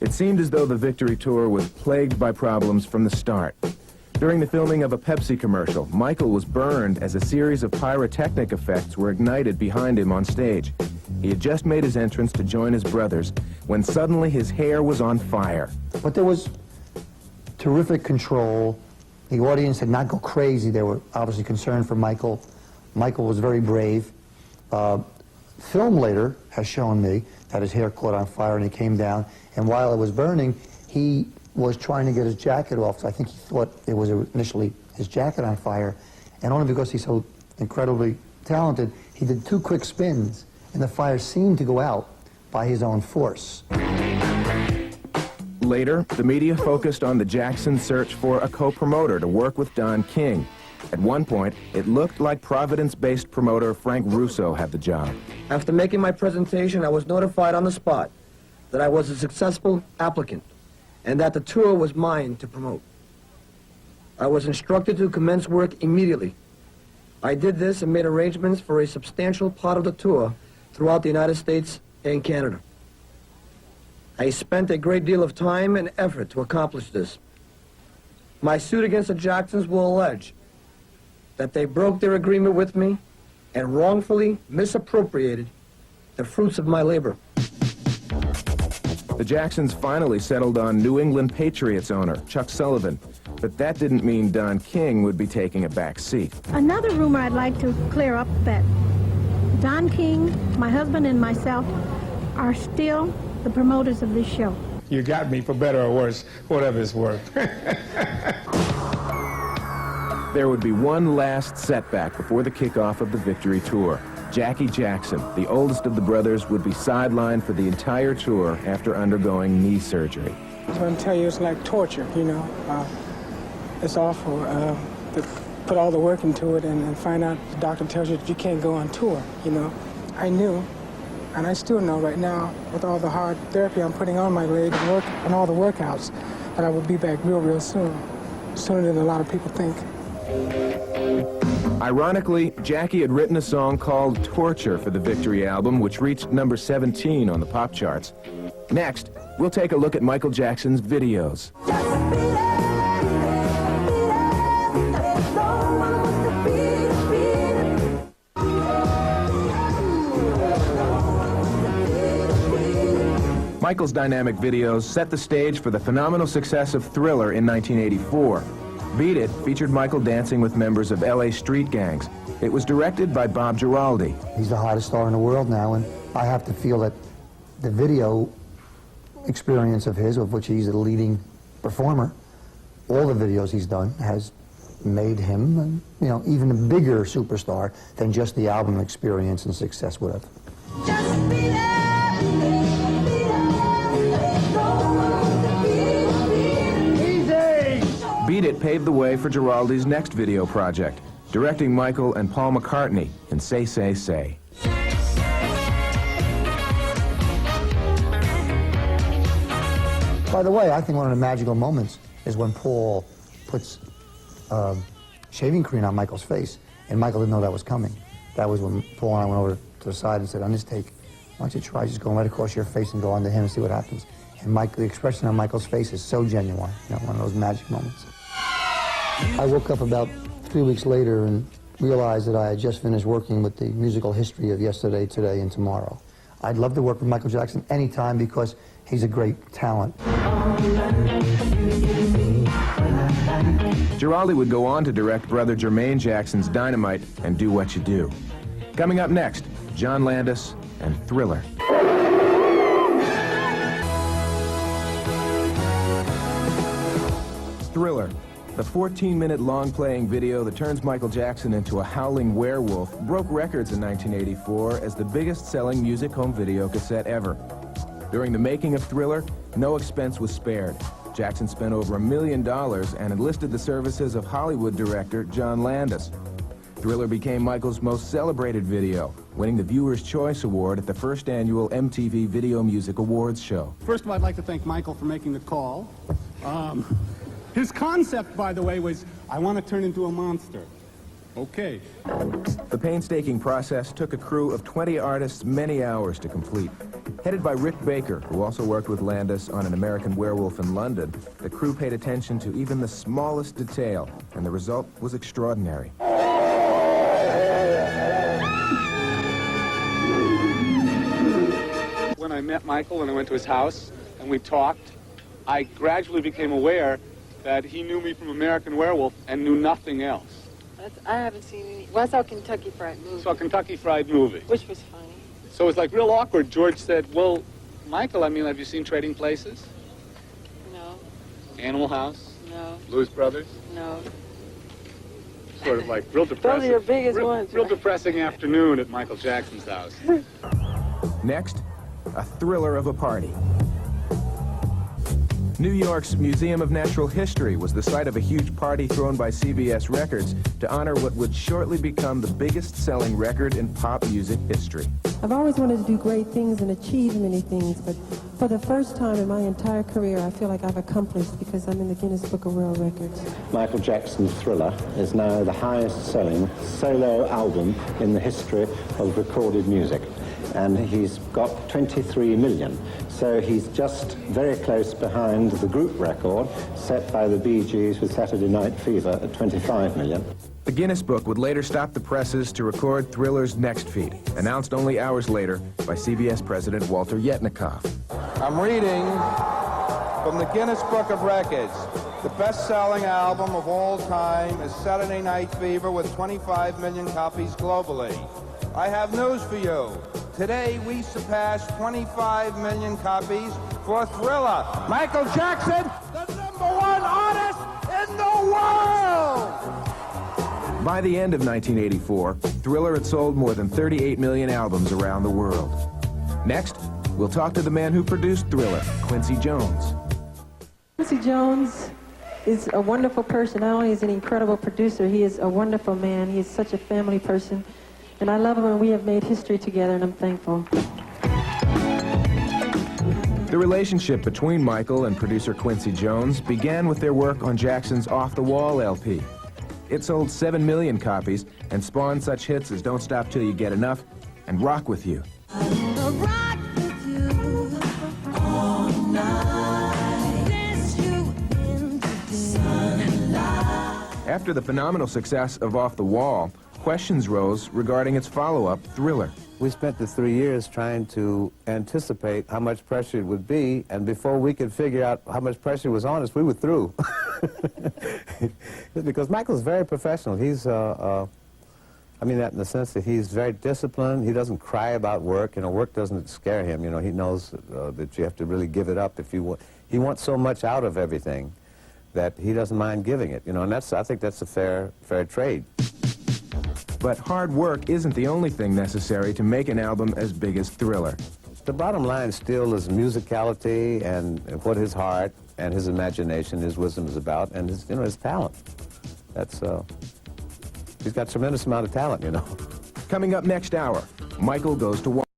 It seemed as though the Victory Tour was plagued by problems from the start. During the filming of a Pepsi commercial, Michael was burned as a series of pyrotechnic effects were ignited behind him on stage. He had just made his entrance to join his brothers when suddenly his hair was on fire. But there was terrific control. The audience did not go crazy. They were obviously concerned for Michael. Michael was very brave. Film later has shown me that his hair caught on fire and he came down, and while it was burning, he was trying to get his jacket off. So I think he thought it was initially his jacket on fire, and only because he's so incredibly talented, he did 2 quick spins, and the fire seemed to go out by his own force. Later, the media focused on the Jacksons' search for a co-promoter to work with Don King. At one point, it looked like Providence-based promoter Frank Russo had the job. After making my presentation, I was notified on the spot that I was a successful applicant and that the tour was mine to promote. I was instructed to commence work immediately. I did this and made arrangements for a substantial part of the tour throughout the United States and Canada. I spent a great deal of time and effort to accomplish this. My suit against the Jacksons will allege that they broke their agreement with me and wrongfully misappropriated the fruits of my labor. The Jacksons finally settled on New England Patriots owner Chuck Sullivan, but that didn't mean Don King would be taking a back seat. Another rumor I'd like to clear up, that Don King, my husband, and myself are still the promoters of this show. You got me, for better or worse, whatever it's worth. There would be one last setback before the kickoff of the Victory Tour. Jackie Jackson, the oldest of the brothers, would be sidelined for the entire tour after undergoing knee surgery. I was going to tell you, it's like torture, you know. It's awful to put all the work into it and find out the doctor tells you that you can't go on tour, you know. I knew, and I still know right now, with all the hard therapy I'm putting on my leg and all the workouts, that I will be back real soon, sooner than a lot of people think. Ironically, Jackie had written a song called Torture for the Victory album, which reached number 17 on the pop charts. Next, we'll take a look at Michael Jackson's videos. Michael's dynamic videos set the stage for the phenomenal success of Thriller in 1984. Beat It featured Michael dancing with members of L.A. street gangs. It was directed by Bob Giraldi. He's the hottest star in the world now, and I have to feel that the video experience of his, of which he's a leading performer, all the videos he's done has made him, you know, even a bigger superstar than just the album experience and success would have. Just be there. Beat It paved the way for Giraldi's next video project, directing Michael and Paul McCartney in Say, Say, Say. By the way, I think one of the magical moments is when Paul puts shaving cream on Michael's face, and Michael didn't know that was coming. That was when Paul and I went over to the side and said, on this take, why don't you try just going right across your face and go onto him and see what happens. And the expression on Michael's face is so genuine, you know, one of those magic moments. I woke up about 3 weeks later and realized that I had just finished working with the musical history of Yesterday, Today, and Tomorrow. I'd love to work with Michael Jackson anytime because he's a great talent. Giraldi would go on to direct brother Jermaine Jackson's Dynamite and Do What You Do. Coming up next, John Landis and Thriller. Thriller, the 14-minute long-playing video that turns Michael Jackson into a howling werewolf, broke records in 1984 as the biggest-selling music home video cassette ever. During the making of Thriller, no expense was spared. Jackson spent over $1 million and enlisted the services of Hollywood director John Landis. Thriller became Michael's most celebrated video, winning the Viewer's Choice Award at the first annual MTV Video Music Awards show. First of all, I'd like to thank Michael for making the call. His concept, by the way, was, I want to turn into a monster. Okay. The painstaking process took a crew of 20 artists many hours to complete. Headed by Rick Baker, who also worked with Landis on An American Werewolf in London, the crew paid attention to even the smallest detail, and the result was extraordinary. When I met Michael and I went to his house and we talked, I gradually became aware that he knew me from American Werewolf and knew nothing else. I haven't seen any. Well, I saw Kentucky Fried Movie. Saw Kentucky Fried Movie. Which was funny. So it was like real awkward. George said, well, Michael, I mean, have you seen Trading Places? No. Animal House? No. Blues Brothers? No. Sort of like real depressing. Those are your biggest ones. Real depressing afternoon at Michael Jackson's house. Next, a thriller of a party. New York's Museum of Natural History was the site of a huge party thrown by CBS Records to honor what would shortly become the biggest-selling record in pop music history. I've always wanted to do great things and achieve many things, but for the first time in my entire career, I feel like I've accomplished because I'm in the Guinness Book of World Records. Michael Jackson's Thriller is now the highest-selling solo album in the history of recorded music, and he's got 23 million. So he's just very close behind the group record set by the Bee Gees with Saturday Night Fever at 25 million. The Guinness Book would later stop the presses to record Thriller's next feat, announced only hours later by CBS President Walter Yetnikoff. I'm reading from the Guinness Book of Records. The best-selling album of all time is Saturday Night Fever with 25 million copies globally. I have news for you. Today, we surpassed 25 million copies for Thriller. Michael Jackson, the #1 artist in the world! By the end of 1984, Thriller had sold more than 38 million albums around the world. Next, we'll talk to the man who produced Thriller, Quincy Jones. Quincy Jones is a wonderful person. Not only is he an incredible producer, he is a wonderful man. He is such a family person. And I love him, and we have made history together, and I'm thankful. The relationship between Michael and producer Quincy Jones began with their work on Jackson's Off the Wall LP. It sold 7 million copies and spawned such hits as Don't Stop Till You Get Enough and Rock With You. Rock with you all night. Dance you into sunlight. After the phenomenal success of Off the Wall, questions rose regarding its follow-up, Thriller. We spent the 3 years trying to anticipate how much pressure it would be, and before we could figure out how much pressure was on us, we were through. Because Michael's very professional. He's, I mean that in the sense that he's very disciplined. He doesn't cry about work. You know, work doesn't scare him. You know, he knows that you have to really give it up if you want. He wants so much out of everything that he doesn't mind giving it. You know, and I think that's a fair trade. But hard work isn't the only thing necessary to make an album as big as Thriller. The bottom line still is musicality and what his heart and his imagination, his wisdom is about, and his, you know, his talent. That's, he's got a tremendous amount of talent, you know. Coming up next hour, Michael Goes to War.